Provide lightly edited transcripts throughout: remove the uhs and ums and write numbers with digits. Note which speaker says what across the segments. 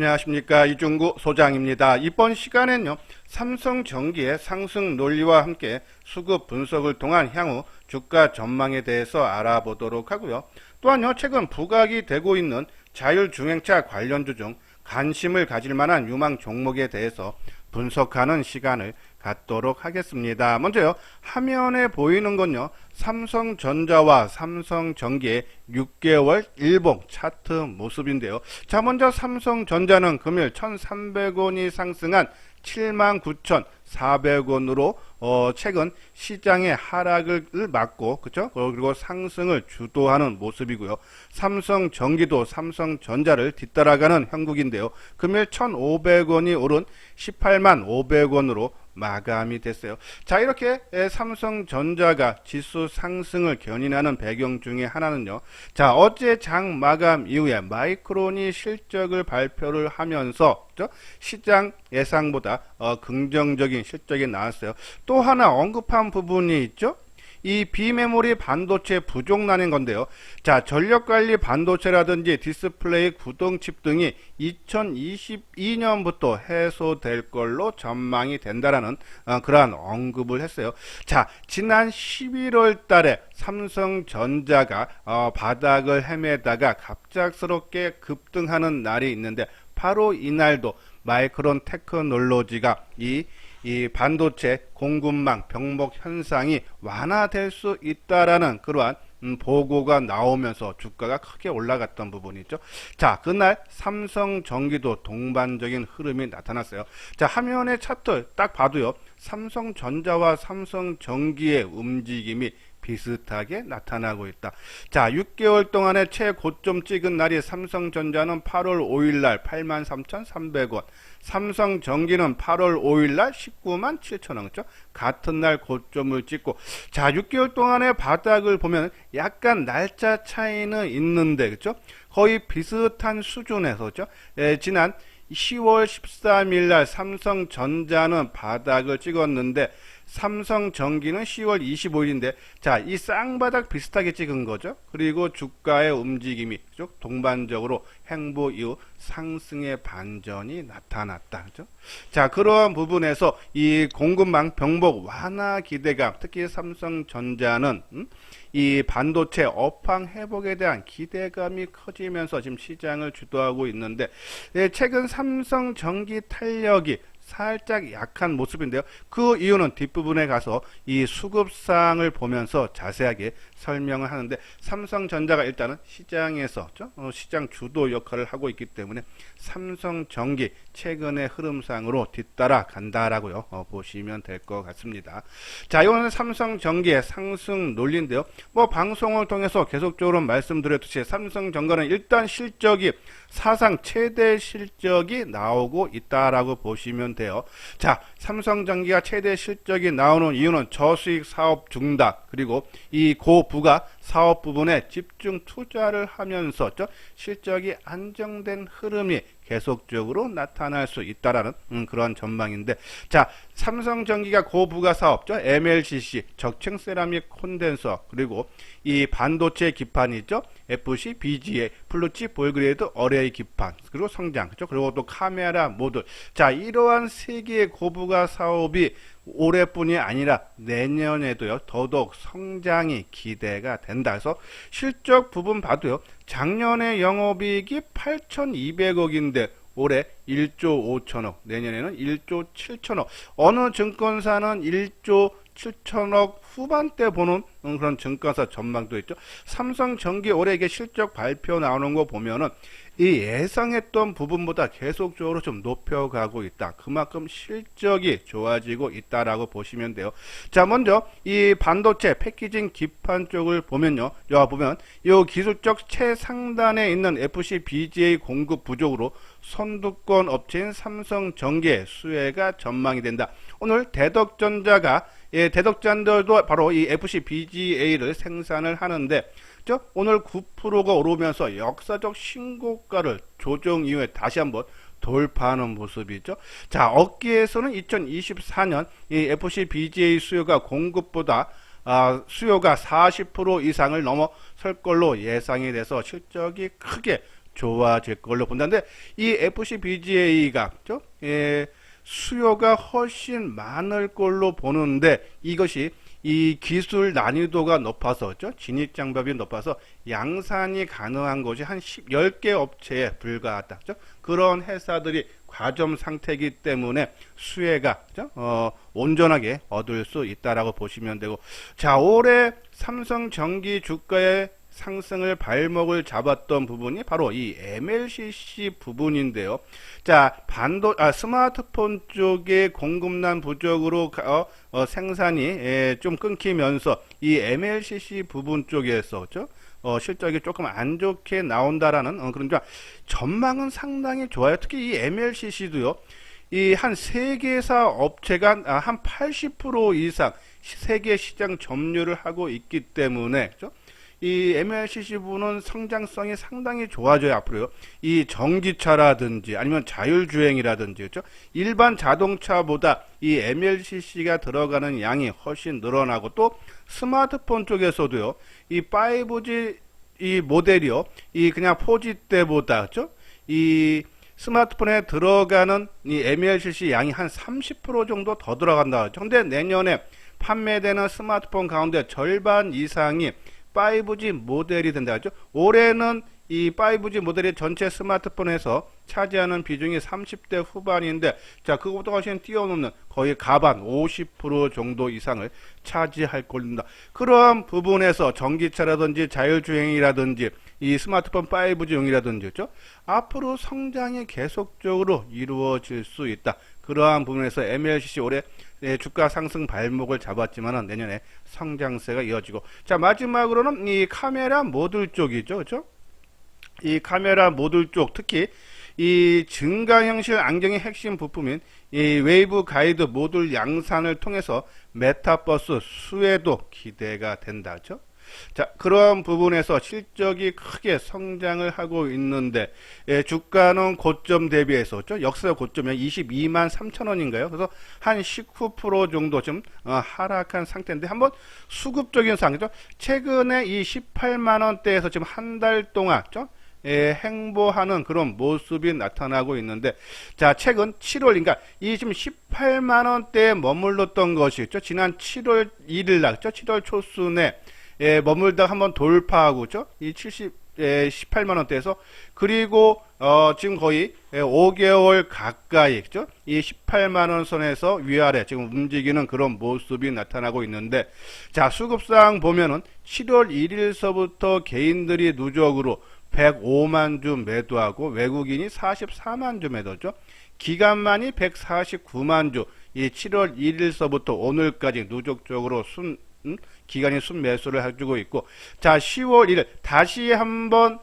Speaker 1: 안녕하십니까, 이중구 소장입니다. 이번 시간엔요, 삼성전기의 상승 논리와 함께 수급 분석을 통한 향후 주가 전망에 대해서 알아보도록 하고요. 또한요, 최근 부각이 되고 있는 자율주행차 관련주 중 관심을 가질 만한 유망 종목에 대해서 분석하는 시간을 갖도록 하겠습니다. 먼저요, 화면에 보이는 건요, 삼성전자와 삼성전기의 6개월 일봉 차트 모습인데요. 자, 먼저 삼성전자는 금일 1,300원이 상승한 79,400원으로 최근 시장의 하락을 막고, 그쵸? 그리고 상승을 주도하는 모습이고요. 삼성전기도 삼성전자를 뒤따라가는 형국인데요. 금일 1,500원이 오른 185,500원으로 마감이 됐어요. 자, 이렇게 삼성전자가 지수 상승을 견인하는 배경 중에 하나는요. 자, 어제 장 마감 이후에 마이크론이 실적을 발표를 하면서 시장 예상보다 긍정적인 실적이 나왔어요. 또 하나 언급한 부분이 있죠. 이 비메모리 반도체 부족난인 건데요. 자, 전력관리 반도체라든지 디스플레이 구동칩 등이 2022년부터 해소될 걸로 전망이 된다라는 그러한 언급을 했어요. 자, 지난 11월 달에 삼성전자가 바닥을 헤매다가 갑작스럽게 급등하는 날이 있는데, 바로 이날도 마이크론 테크놀로지가 이 반도체 공급망 병목 현상이 완화될 수 있다라는 그러한 보고가 나오면서 주가가 크게 올라갔던 부분이 있죠. 자, 그날 삼성전기도 동반적인 흐름이 나타났어요. 자, 화면의 차트 딱 봐도요, 삼성전자와 삼성전기의 움직임이 비슷하게 나타나고 있다. 자, 6개월 동안에 최고점 찍은 날이 삼성전자는 8월 5일날 83,300원, 삼성전기는 8월 5일날 197,000원, 그렇죠? 같은 날 고점을 찍고, 자, 6개월 동안의 바닥을 보면 약간 날짜 차이는 있는데, 그렇죠? 거의 비슷한 수준에서, 그렇죠? 지난 10월 13일 날 삼성전자는 바닥을 찍었는데, 삼성전기는 10월 25일인데, 자, 이 쌍바닥 비슷하게 찍은 거죠. 그리고 주가의 움직임이 동반적으로 행보 이후 상승의 반전이 나타났다. 그죠? 자, 그러한 부분에서 이 공급망 병목 완화 기대감, 특히 삼성전자는 이 반도체 업황 회복에 대한 기대감이 커지면서 지금 시장을 주도하고 있는데, 최근 삼성전기 탄력이 살짝 약한 모습인데요. 그 이유는 뒷부분에 가서 이 수급상을 보면서 자세하게 설명을 하는데, 삼성전자가 일단은 시장에서 시장 주도 역할을 하고 있기 때문에 삼성전기 최근의 흐름상으로 뒤따라 간다라고요, 보시면 될 것 같습니다. 자, 이거는 삼성전기의 상승 논리인데요. 뭐 방송을 통해서 계속적으로 말씀드렸듯이 삼성전자는 일단 실적이 사상 최대 실적이 나오고 있다라고 보시면 돼요. 자, 삼성전기가 최대 실적이 나오는 이유는 저수익 사업 중단, 그리고 이 고부가 사업 부분에 집중 투자를 하면서 실적이 안정된 흐름이 계속적으로 나타날 수 있다라는 그런 전망인데, 자, 삼성전기가 고부가 사업죠. MLCC, 적층 세라믹 콘덴서, 그리고 이 반도체 기판이죠. FC, BGA, 플루치, 볼그레이드, 어레이 기판, 그리고 성장, 그렇죠? 그리고 또 카메라 모듈. 자, 이러한 세 개의 고부가 사업이 올해뿐이 아니라 내년에도요, 더더욱 성장이 기대가 된다. 그래서 실적 부분 봐도요, 작년에 영업이익이 8,200억인데 올해 1조 5천억, 내년에는 1조 7천억, 어느 증권사는 1조 7천억 후반대 보는 그런 증권사 전망도 있죠. 삼성전기 올해 이게 실적 발표 나오는 거 보면은 이 예상했던 부분보다 계속적으로 좀 높여가고 있다. 그만큼 실적이 좋아지고 있다라고 보시면 돼요. 자, 먼저 이 반도체 패키징 기판 쪽을 보면요, 여기 보면 이 기술적 최상단에 있는 FC, BGA 공급 부족으로 선두권 업체인 삼성전기의 수혜가 전망이 된다. 오늘 대덕전자가 대덕전자도 바로 이 FC, BGA를 생산을 하는데, 오늘 9%가 오르면서 역사적 신고가를 조정 이후에 다시 한번 돌파하는 모습이죠. 자, 업계에서는 2024년 이 FC, BGA 수요가 공급보다 수요가 40% 이상을 넘어설 걸로 예상이 돼서 실적이 크게 좋아질 걸로 본다는데 이 FCBGA가 수요가 훨씬 많을 걸로 보는데 이것이 이 기술 난이도가 높아서 진입 장벽이 높아서 양산이 가능한 것이 한 10개 업체에 불과하다. 그런 회사들이 과점 상태이기 때문에 수혜가 온전하게 얻을 수 있다라고 보시면 되고, 자, 올해 삼성전기 주가의 상승을 발목을 잡았던 부분이 바로 이 MLCC 부분인데요. 자, 스마트폰 쪽의 공급난 부족으로 생산이 좀 끊기면서 이 MLCC 부분 쪽에서 실적이 조금 안 좋게 나온다라는 그런 전망은 상당히 좋아요. 특히 이 MLCC도요. 이 한 3개사 업체가 한 80% 이상 세계 시장 점유를 하고 있기 때문에 이 MLCC 부분은 성장성이 상당히 좋아져요. 앞으로요. 이 전기차라든지 아니면 자율주행이라든지 일반 자동차보다 이 MLCC가 들어가는 양이 훨씬 늘어나고, 또 스마트폰 쪽에서도요. 이 5G 이 모델이요. 이 그냥 4G 때보다 이 스마트폰에 들어가는 이 MLCC 양이 한 30% 정도 더 들어간다. 근데 내년에 판매되는 스마트폰 가운데 절반 이상이 5G 모델이 된다. 올해는 이 5G 모델이 전체 스마트폰에서 차지하는 비중이 30대 후반인데, 자, 그것보다 훨씬 뛰어넘는 거의 가반 50% 정도 이상을 차지할 겁니다. 그러한 부분에서 전기차라든지 자율주행이라든지 이 스마트폰 5G용이라든지 앞으로 성장이 계속적으로 이루어질 수 있다. 그러한 부분에서 MLCC 올해 주가 상승 발목을 잡았지만 내년에 성장세가 이어지고, 자, 마지막으로는 이 카메라 모듈 쪽이죠. 이 카메라 모듈 쪽, 특히 이 증강현실 안경의 핵심 부품인 이 웨이브 가이드 모듈 양산을 통해서 메타버스 수혜도 기대가 된다. 자, 그런 부분에서 실적이 크게 성장을 하고 있는데, 주가는 고점 대비해서 역사 고점이 22만 3천 원인가요? 그래서 한 19% 정도 좀 하락한 상태인데, 한번 수급적인 상황이죠. 최근에 이 18만 원대에서 지금 한 달 동안 행보하는 그런 모습이 나타나고 있는데, 자, 최근 7월, 그러니까 이 지금 18만 원대에 머물렀던 것이 지난 7월 1일 날 7월 초순에 머물다 한번 돌파하고 이 18만 원대에서, 그리고 지금 거의 5개월 가까이 이 18만 원 선에서 위아래 지금 움직이는 그런 모습이 나타나고 있는데, 자, 수급상 보면은 7월 1일서부터 개인들이 누적으로 105만 주 매도하고 외국인이 44만 주 매도죠. 기간만이 149만 주, 이 7월 1일서부터 오늘까지 누적적으로 기간이 순매수를 해주고 있고, 자, 10월 1일 다시 한번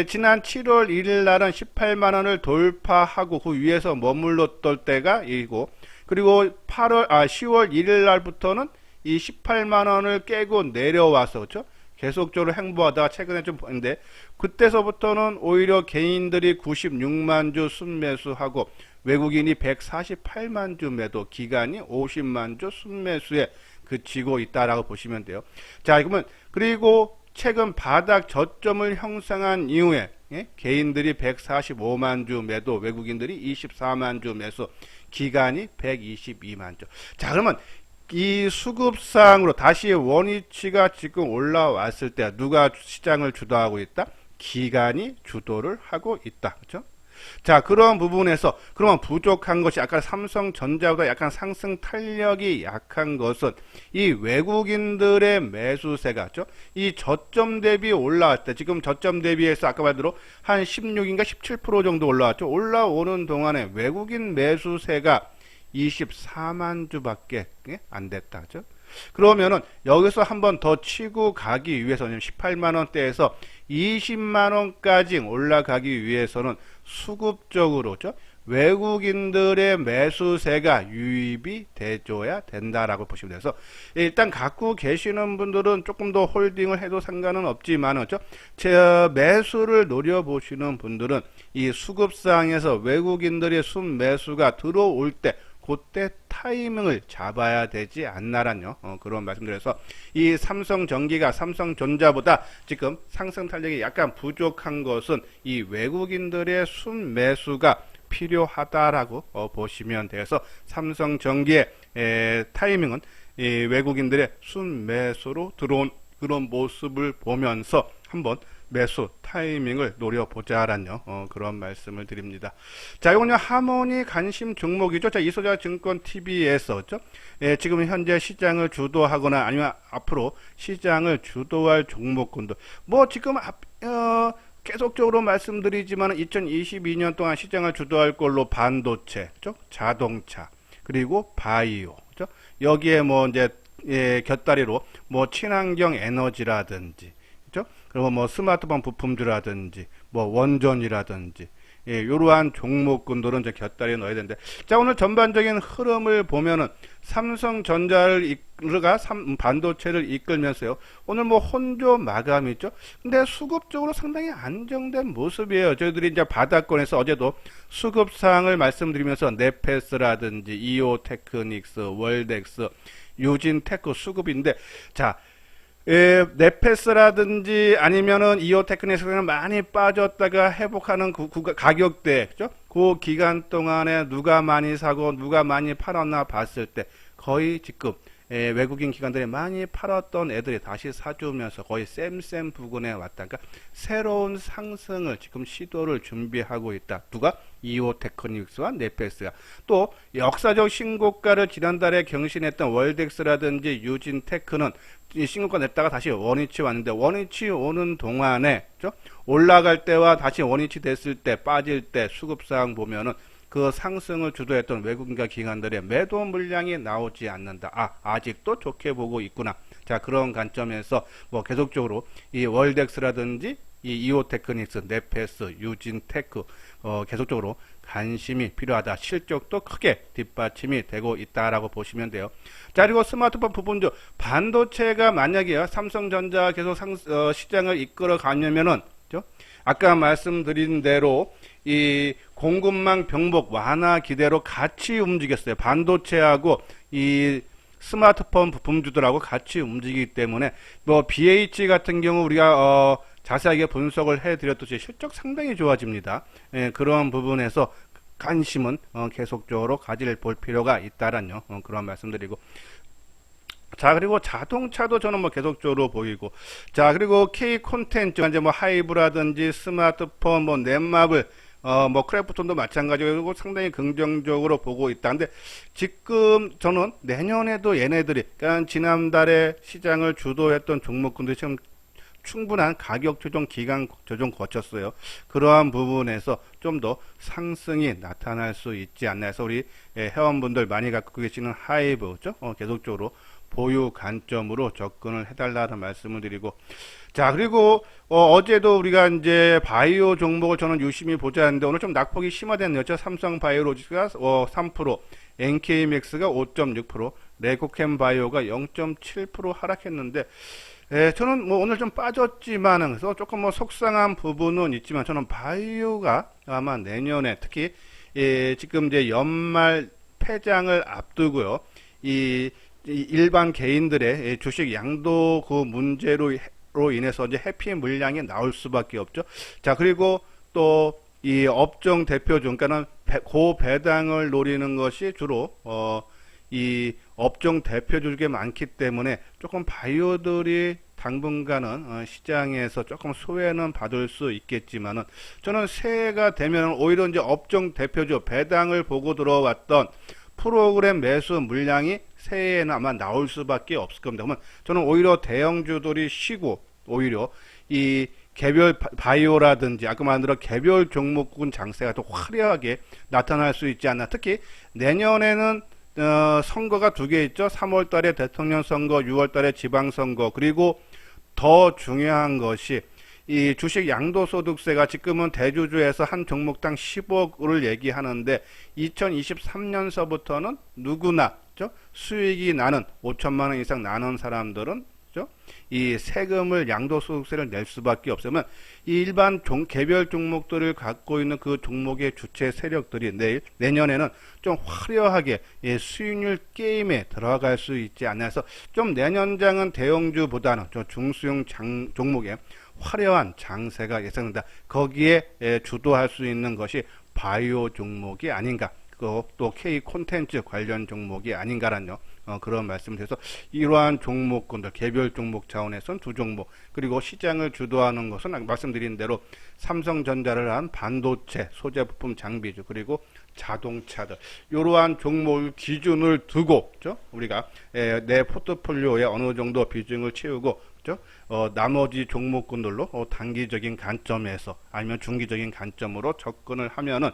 Speaker 1: 지난 7월 1일 날은 18만 원을 돌파하고 그 위에서 머물렀던 때가 이고, 그리고 10월 1일 날부터는 이 18만 원을 깨고 내려와서 계속적으로 행보하다가 최근에 좀 보는데, 그때서부터는 오히려 개인들이 96만 주 순매수하고 외국인이 148만 주 매도, 기간이 50만 주 순매수에 그치고 있다라고 보시면 돼요. 자, 그러면 그리고 최근 바닥 저점을 형성한 이후에 개인들이 145만 주 매도, 외국인들이 24만 주 매수, 기간이 122만 주. 자, 그러면 이 수급상으로 다시 원위치가 지금 올라왔을 때 누가 시장을 주도하고 있다? 기관이 주도를 하고 있다. 그렇죠? 자, 그런 부분에서 그러면 부족한 것이, 아까 삼성전자보다 약간 상승 탄력이 약한 것은 이 외국인들의 매수세가 이 저점 대비 올라왔을 때, 지금 저점 대비해서 아까 말대로 한 16인가 17% 정도 올라왔죠. 올라오는 동안에 외국인 매수세가 24만 주밖에 안 됐다. 그죠? 그러면은 여기서 한번 더 치고 가기 위해서는 18만 원대에서 20만 원까지 올라가기 위해서는 수급적으로 외국인들의 매수세가 유입이 돼줘야 된다라고 보시면 돼서, 일단 갖고 계시는 분들은 조금 더 홀딩을 해도 상관은 없지만 제 매수를 노려보시는 분들은 이 수급상에서 외국인들의 순매수가 들어올 때 그때 타이밍을 잡아야 되지 않나라뇨. 그런 말씀드려서 이 삼성전기가 삼성전자보다 지금 상승 탄력이 약간 부족한 것은 이 외국인들의 순매수가 필요하다라고 보시면 돼서 삼성전기의 타이밍은 이 외국인들의 순매수로 들어온 그런 모습을 보면서 한번 매수 타이밍을 노려보자라는 그런 말씀을 드립니다. 자, 이건요 하모니 관심 종목이죠. 자, 이소자 증권 TV에서 지금 현재 시장을 주도하거나 아니면 앞으로 시장을 주도할 종목군들 뭐 지금 계속적으로 말씀드리지만 2022년 동안 시장을 주도할 걸로 반도체, 자동차, 그리고 바이오, 여기에 뭐 이제 곁다리로 뭐 친환경 에너지라든지, 그리고 뭐 스마트폰 부품주라든지, 뭐 원전이라든지, 이러한 종목군들은 이제 곁다리에 넣어야 되는데, 자, 오늘 전반적인 흐름을 보면은 삼성전자가 반도체를 이끌면서요. 오늘 뭐 혼조 마감이죠. 근데 수급적으로 상당히 안정된 모습이에요. 저희들이 이제 바닥권에서 어제도 수급상을 말씀드리면서 네페스라든지 이오테크닉스, 월덱스, 유진테크 수급인데, 자, 네페스라든지 아니면은 이오테크닉스는 많이 빠졌다가 회복하는 가격대, 그죠? 그 기간 동안에 누가 많이 사고 누가 많이 팔았나 봤을 때 거의 지금 외국인 기관들이 많이 팔았던 애들이 다시 사주면서 거의 쌤 부근에 왔다가 새로운 상승을 지금 시도를 준비하고 있다. 누가? 이오테크닉스와 네페스가. 또 역사적 신고가를 지난달에 경신했던 월덱스라든지 유진테크는 신고가 냈다가 다시 원위치 왔는데, 원위치 오는 동안에 올라갈 때와 다시 원위치 됐을 때 빠질 때 수급상 보면은 그 상승을 주도했던 외국인과 기관들의 매도 물량이 나오지 않는다. 아직도 좋게 보고 있구나. 자, 그런 관점에서 뭐 계속적으로 이 월덱스라든지 이 이오테크닉스, 네페스, 유진테크 계속적으로 관심이 필요하다. 실적도 크게 뒷받침이 되고 있다라고 보시면 돼요. 자, 그리고 스마트폰 부분주 반도체가 만약에 삼성전자 계속 시장을 이끌어 가려면은 아까 말씀드린 대로 이 공급망 병목 완화 기대로 같이 움직였어요. 반도체하고 이 스마트폰 부품주들하고 같이 움직이기 때문에 뭐 BH 같은 경우 우리가 자세하게 분석을 해드렸듯이 실적 상당히 좋아집니다. 그런 부분에서 관심은 계속적으로 가질 볼 필요가 있다라는 그런 말씀드리고, 자, 그리고 자동차도 저는 뭐 계속적으로 보이고, 자, 그리고 K 콘텐츠 이제 뭐 하이브라든지 스마트폰 뭐 넷마블 뭐 크래프톤도 마찬가지고 상당히 긍정적으로 보고 있다. 근데 지금 저는 내년에도 얘네들이 그러니까 지난달에 시장을 주도했던 종목군들이 지금 충분한 가격 조정 기간 조정 거쳤어요. 그러한 부분에서 좀 더 상승이 나타날 수 있지 않나 해서 우리 회원분들 많이 갖고 계시는 하이브죠. 계속적으로 보유 관점으로 접근을 해달라는 말씀을 드리고, 자, 그리고 어제도 우리가 이제 바이오 종목을 저는 유심히 보자 했는데 오늘 좀 낙폭이 심화됐네요. 삼성 바이오로직스가 3%, NK맥스가 5.6%, 레고캠 바이오가 0.7% 하락했는데, 저는 뭐 오늘 좀 빠졌지만은 그래서 조금 뭐 속상한 부분은 있지만 저는 바이오가 아마 내년에 특히 지금 이제 연말 폐장을 앞두고요. 이 일반 개인들의 주식 양도 그 문제로 인해서 이제 해피 물량이 나올 수밖에 없죠. 자, 그리고 또 이 업종 대표주, 그러니까는 고배당을 노리는 것이 주로 이 업종 대표주 중에 많기 때문에 조금 바이오들이 당분간은 시장에서 조금 소외는 받을 수 있겠지만은 저는 새해가 되면 오히려 이제 업종 대표주 배당을 보고 들어왔던 프로그램 매수 물량이 새해에는 아마 나올 수밖에 없을 겁니다. 그러면 저는 오히려 대형주들이 쉬고 오히려 이 개별 바이오라든지 아까 말한 대로 개별 종목군 장세가 더 화려하게 나타날 수 있지 않나. 특히 내년에는 선거가 두 개 있죠. 3월 달에 대통령 선거, 6월 달에 지방선거, 그리고 더 중요한 것이 이 주식 양도소득세가 지금은 대주주에서 한 종목당 10억을 얘기하는데 2023년서부터는 누구나 수익이 나는 5천만 원 이상 나는 사람들은 그죠? 이 세금을 양도소득세를 낼 수밖에 없으면 이 일반 개별 종목들을 갖고 있는 그 종목의 주체 세력들이 내년에는 좀 화려하게 수익률 게임에 들어갈 수 있지 않나 해서 좀 내년장은 대형주보다는 저 중수용 종목에 화려한 장세가 예상된다. 거기에 주도할 수 있는 것이 바이오 종목이 아닌가. 또 K 콘텐츠 관련 종목이 아닌가라는 그런 말씀을 드려서 이러한 종목군들 개별 종목 차원에서는 두 종목, 그리고 시장을 주도하는 것은 말씀드린 대로 삼성전자를 한 반도체 소재 부품 장비주, 그리고 자동차들, 이러한 종목을 기준을 두고 우리가 내 포트폴리오에 어느 정도 비중을 채우고 나머지 종목군들로 단기적인 관점에서 아니면 중기적인 관점으로 접근을 하면은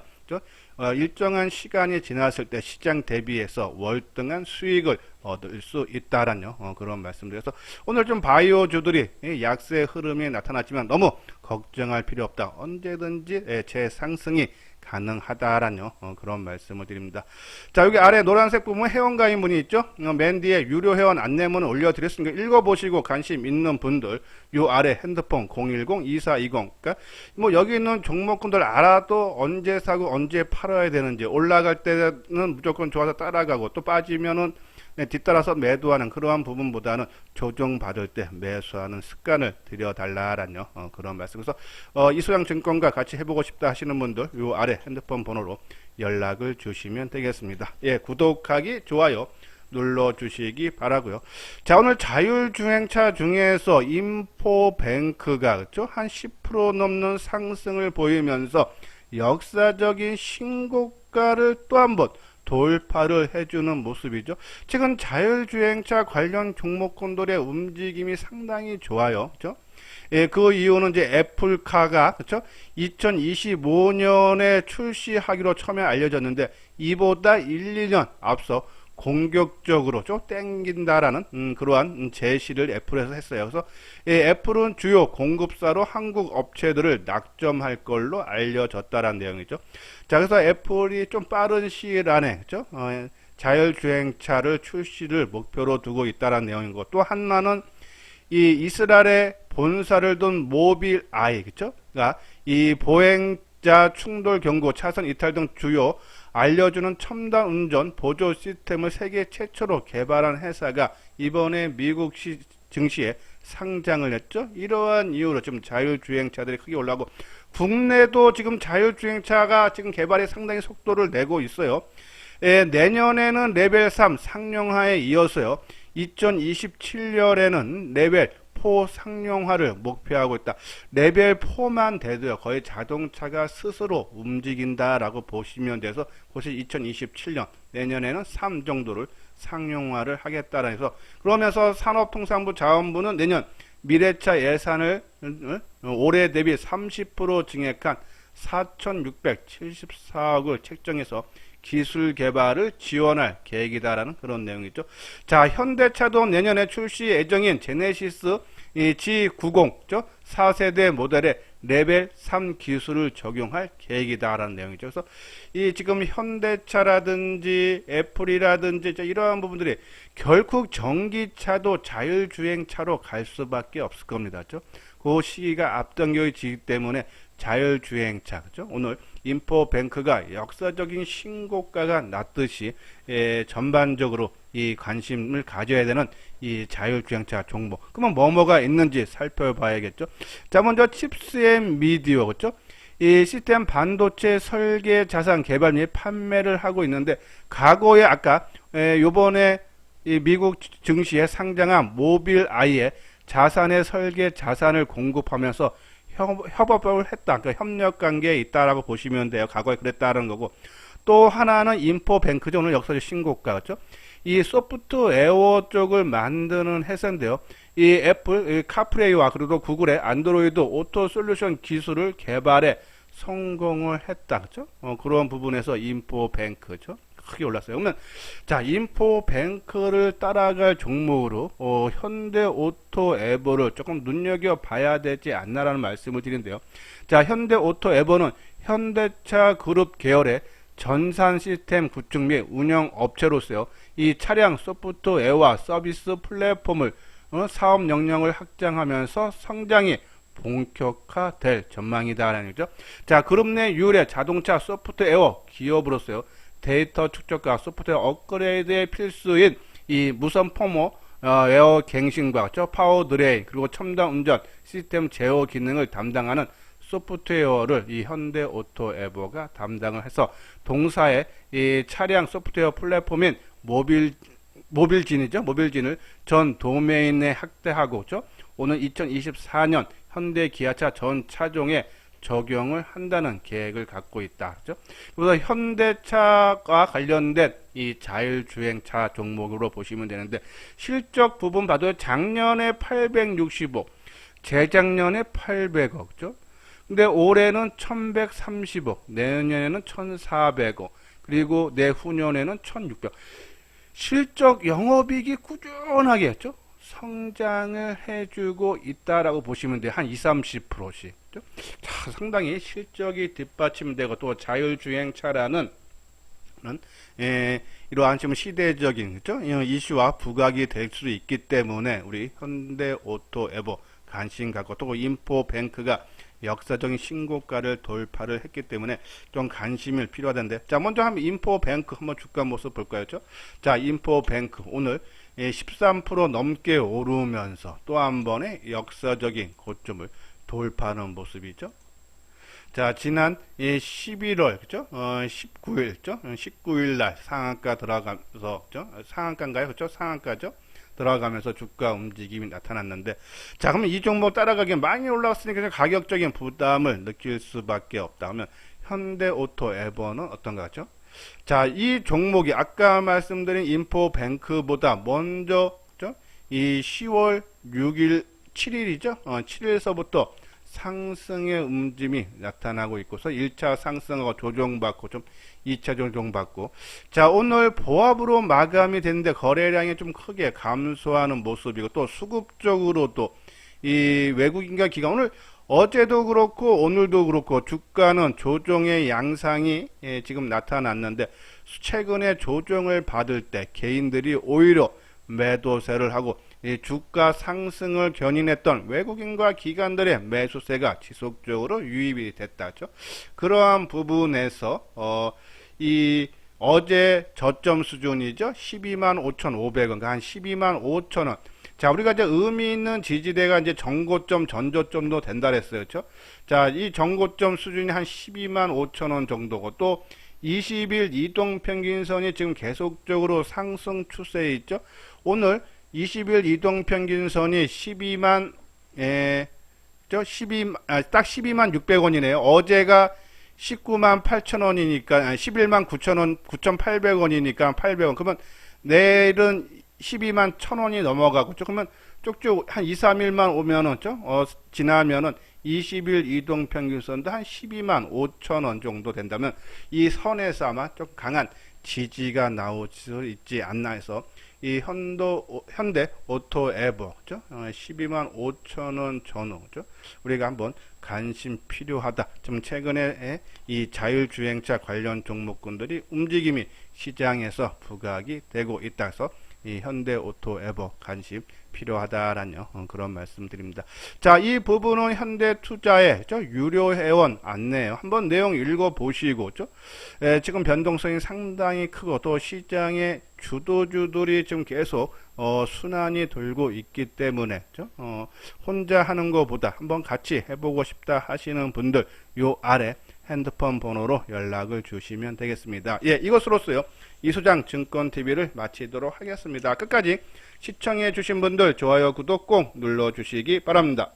Speaker 1: 일정한 시간이 지났을 때 시장 대비해서 월등한 수익을 얻을 수 있다라는 그런 말씀드려서 오늘 좀 바이오주들이 약세 흐름이 나타났지만 너무 걱정할 필요 없다. 언제든지 재상승이 가능하다라는 그런 말씀을 드립니다. 자, 여기 아래 노란색 부분 회원가입 문이 있죠. 맨 뒤에 유료 회원 안내문을 올려드렸으니까 읽어보시고 관심 있는 분들 요 아래 핸드폰 010-2420, 그러니까 뭐 여기 있는 종목군들 알아도 언제 사고 언제 팔아야 되는지, 올라갈 때는 무조건 좋아서 따라가고 또 빠지면은 뒤따라서 매도하는 그러한 부분보다는 조정받을 때 매수하는 습관을 들여달라라는 그런 말씀. 그래서 이소양증권과 같이 해보고 싶다 하시는 분들 요 아래 핸드폰 번호로 연락을 주시면 되겠습니다. 예, 구독하기, 좋아요 눌러주시기 바라고요. 자, 오늘 자율주행차 중에서 인포뱅크가 그렇죠? 한 10% 넘는 상승을 보이면서 역사적인 신고가를 또 한번 돌파를 해주는 모습이죠. 지금 자율주행차 관련 종목군들의 움직임이 상당히 좋아요. 그렇죠? 예, 그 이유는 이제 애플카가 그렇죠? 2025년에 출시하기로 처음에 알려졌는데 이보다 1, 2년 앞서 공격적으로 좀 땡긴다라는 그러한 제시를 애플에서 했어요. 그래서 애플은 주요 공급사로 한국 업체들을 낙점할 걸로 알려졌다라는 내용이죠. 자, 그래서 애플이 좀 빠른 시일 안에 그렇죠? 자율주행차를 출시를 목표로 두고 있다라는 내용인 것. 또 하나는 이 이스라엘에 본사를 둔 모빌 아이 그렇죠? 그러니까 이 보행자 충돌 경고, 차선 이탈 등 주요 알려주는 첨단 운전 보조 시스템을 세계 최초로 개발한 회사가 이번에 미국 증시에 상장을 했죠. 이러한 이유로 지금 자율주행차들이 크게 올라가고 국내도 지금 자율주행차가 지금 개발에 상당히 속도를 내고 있어요. 내년에는 레벨 3 상용화에 이어서요. 2027년에는 레벨 4 상용화를 목표하고 있다. 레벨 4만 돼도요. 거의 자동차가 스스로 움직인다라고 보시면 돼서 그것이 2027년 내년에는 3 정도를 상용화를 하겠다라 해서, 그러면서 산업통상부 자원부는 내년 미래차 예산을 올해 대비 30% 증액한 4,674억을 책정해서 기술 개발을 지원할 계획이다라는 그런 내용이죠. 자, 현대차도 내년에 출시 예정인 제네시스 G90 4세대 모델에 레벨 3 기술을 적용할 계획이다라는 내용이죠. 그래서 이 지금 현대차라든지 애플이라든지 이러한 부분들이 결국 전기차도 자율주행차로 갈 수밖에 없을 겁니다. 그렇죠? 그 시기가 앞당겨지기 때문에 자율주행차, 그죠? 오늘 인포뱅크가 역사적인 신고가가 났듯이 전반적으로 이 관심을 가져야 되는 이 자율주행차 종목. 그러면 뭐가 있는지 살펴봐야겠죠. 자, 먼저 칩스앤미디어, 그죠? 이 시스템 반도체 설계 자산 개발 및 판매를 하고 있는데, 과거에 아까 요번에 이 미국 증시에 상장한 모빌 아이의 자산의 설계 자산을 공급하면서 협업을 했다. 그러니까 협력 관계에 있다라고 보시면 돼요. 과거에 그랬다는 거고. 또 하나는 인포뱅크죠. 오늘 역사적 신고가, 그렇죠? 이 소프트웨어 쪽을 만드는 회사인데요. 이 애플 카프레이와 그리고 구글의 안드로이드 오토 솔루션 기술을 개발에 성공을 했다. 그렇죠? 그런 부분에서 인포뱅크죠. 크게 올랐어요. 그러면 자, 인포뱅크를 따라갈 종목으로 현대오토에버를 조금 눈여겨봐야 되지 않나라는 말씀을 드리는데요. 자, 현대오토에버는 현대차 그룹 계열의 전산 시스템 구축 및 운영 업체로서요. 이 차량 소프트웨어와 서비스 플랫폼을 사업 역량을 확장하면서 성장이 본격화될 전망이다라는 거죠. 자, 그룹 내 유일의 자동차 소프트웨어 기업으로서요. 데이터 축적과 소프트웨어 업그레이드에 필수인 이 무선 펌웨어 에어 갱신과 파워 드레인 그리고 첨단 운전 시스템 제어 기능을 담당하는 소프트웨어를 이 현대오토에버가 담당을 해서 동사의 이 차량 소프트웨어 플랫폼인 모빌진을 전 도메인에 확대하고 오는 2024년 현대 기아차 전 차종에 적용을 한다는 계획을 갖고 있다. 그래서 현대차와 관련된 이 자율주행차 종목으로 보시면 되는데 실적 부분 봐도 작년에 865, 재작년에 800억, 근데 올해는 1130억, 내년에는 1400억, 그리고 내후년에는 1600억. 실적 영업이익이 꾸준하게 했죠. 성장을 해주고 있다라고 보시면 돼요. 한 20-30%씩. 자, 상당히 실적이 뒷받침되고 또 자율주행차라는 이러한 지금 시대적인 이슈와 부각이 될 수 있기 때문에 우리 현대오토에버 관심 갖고 또 인포뱅크가 역사적인 신고가를 돌파를 했기 때문에 좀 관심이 필요하던데 자 먼저 한번 인포뱅크 한번 주가 모습 볼까요? 자 인포뱅크 오늘 13% 넘게 오르면서 또 한 번의 역사적인 고점을 돌파하는 모습이죠. 자 지난 11월 19일 19일 날 상한가 들어가면서 상한가인가요? 상한가죠. 들어가면서 주가 움직임이 나타났는데 자 그러면 이 종목 따라가기 많이 올라갔으니까 가격적인 부담을 느낄 수밖에 없다 하면 현대오토에버는 어떤가 같죠? 자 이 종목이 아까 말씀드린 인포뱅크보다 먼저 이 10월 6일 7일이죠 7일서부터 상승의 움직임이 나타나고 있고서 1차 상승하고 조정받고 2차 조정받고 자 오늘 보합으로 마감이 됐는데 거래량이 좀 크게 감소하는 모습이고 또 수급적으로도 이 외국인과 기관 오늘 어제도 그렇고 오늘도 그렇고 주가는 조정의 양상이 지금 나타났는데 최근에 조정을 받을 때 개인들이 오히려 매도세를 하고 이 주가 상승을 견인했던 외국인과 기관들의 매수세가 지속적으로 유입이 됐다죠. 그러한 부분에서 이 어제 저점 수준이죠. 125,500원, 그러니까 한 125,000원. 자, 우리가 이제 의미 있는 지지대가 이제 전고점, 전저점도 된다 그랬어요. 그렇죠? 자, 이 전고점 수준이 한 125,000원 정도고 또 20일 이동평균선이 지금 계속적으로 상승 추세에 있죠. 오늘 20일 이동평균선이 딱 12만 600원이네요. 어제가 19만 8천원이니까 11만 9천원 9,800원이니까 800원 그러면 내일은 12만 1,000원이 넘어가고 그러면 쪽쪽 한 2, 3일만 오면은 지나면은 20일 이동평균선도 한 12만 5천원 정도 된다면 이 선에서 아마 좀 강한 지지가 나올 수 있지 않나 해서 이 현대 오토에버 12만 5천원 전후 우리가 한번 관심 필요하다. 좀 최근에 이 자율주행차 관련 종목군들이 움직임이 시장에서 부각이 되고 있다 해서 이 현대오토에버 관심 필요하다라는 그런 말씀드립니다. 자, 이 부분은 현대투자의 유료 회원 안내예요. 한번 내용 읽어보시고 지금 변동성이 상당히 크고 또 시장의 주도주들이 지금 계속 순환이 돌고 있기 때문에 혼자 하는 것보다 한번 같이 해보고 싶다 하시는 분들 요 아래 핸드폰 번호로 연락을 주시면 되겠습니다. 예, 이것으로서요 이소장 증권TV를 마치도록 하겠습니다. 끝까지 시청해 주신 분들 좋아요 구독 꼭 눌러 주시기 바랍니다.